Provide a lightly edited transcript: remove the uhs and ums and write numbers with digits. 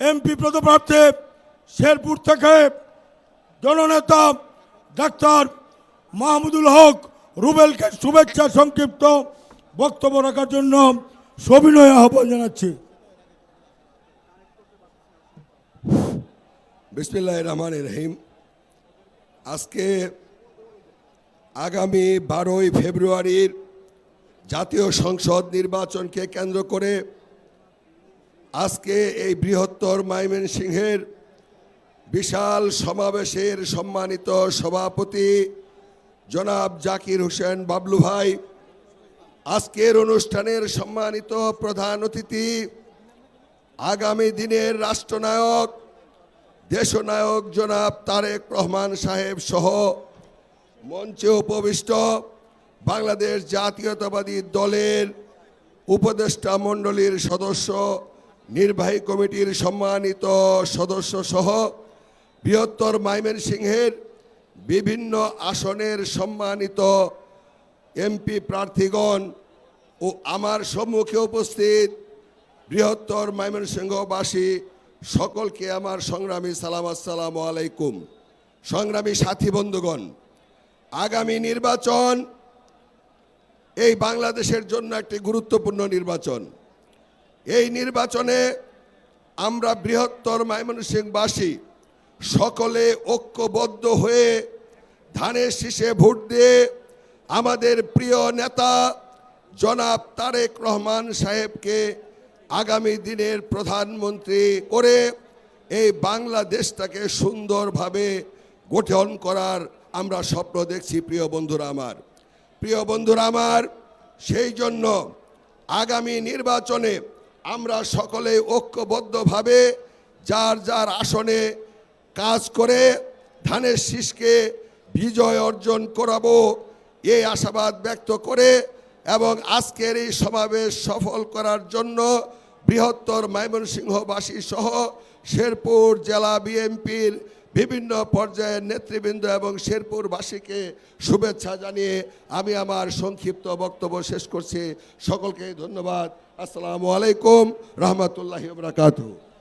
MP পদপ্রার্থী শেরপুর থেকে জননেতা ডাক্তার মাহমুদুল হক রুবেলকে শুভেচ্ছা সংক্ষিপ্ত বক্তব্য রাখার জন্য সবিনয় আহ্বান জানাচ্ছি। বিসমিল্লাহির রহমানির রহিম। আজকে আগামী 12ই ফেব্রুয়ারির জাতীয় সংসদ নির্বাচনকে কেন্দ্র করে আজকে এই বৃহত্তর ময়মনসিংহের বিশাল সমাবেশের সম্মানিত সভাপতি জনাব জাকির হোসেন বাবলু ভাই, আজকের অনুষ্ঠানের সম্মানিত প্রধান অতিথি, আগামী দিনের রাষ্ট্রনায়ক দেশনায়ক জনাব তারেক রহমান সাহেব সহ মঞ্চে উপবিষ্ট বাংলাদেশ জাতীয়তাবাদী দলের উপদেষ্টা মণ্ডলীর সদস্য, নির্বাহী কমিটির সম্মানিত সদস্য সহ বৃহত্তর ময়মনসিংহের বিভিন্ন আসনের সম্মানিত এমপি প্রার্থীগণ ও আমার সম্মুখে উপস্থিত বৃহত্তর ময়মনসিংহবাসী সকলকে আমার সংগ্রামী সালাম, আসসালামু আলাইকুম। সংগ্রামী সাথী বন্ধুগণ, আগামী নির্বাচন এই বাংলাদেশের জন্য একটি গুরুত্বপূর্ণ নির্বাচন। এই নির্বাচনে আমরা বৃহত্তর ময়মনসিংহবাসী সকলে ঐক্যবদ্ধ হয়ে ধানের শীষে ভোট দিয়ে আমাদের প্রিয় নেতা জনাব তারেক রহমান সাহেবকে আগামী দিনের প্রধানমন্ত্রী করে এই বাংলাদেশটাকে সুন্দরভাবে গঠন করার আমরা স্বপ্ন দেখছি। প্রিয় বন্ধুরা আমার, সেই জন্য আগামী নির্বাচনে আমরা সকলে ঐক্যবদ্ধভাবে যার যার আসনে কাজ করে ধানের শীষকে বিজয় অর্জন করাবো এই আশাবাদ ব্যক্ত করে এবং আজকের এই সমাবেশ সফল করার জন্য বৃহত্তর ময়মনসিংহবাসী সহ শেরপুর জেলা বিএনপির বিভিন্ন পর্যায়ের নেতৃবৃন্দ এবং শেরপুরবাসীকে শুভেচ্ছা জানিয়ে আমি আমার সংক্ষিপ্ত বক্তব্য শেষ করছি। সকলকে ধন্যবাদ। আসসালামু আলাইকুম রহমতুল্লাহি ওয়া বারাকাতুহু।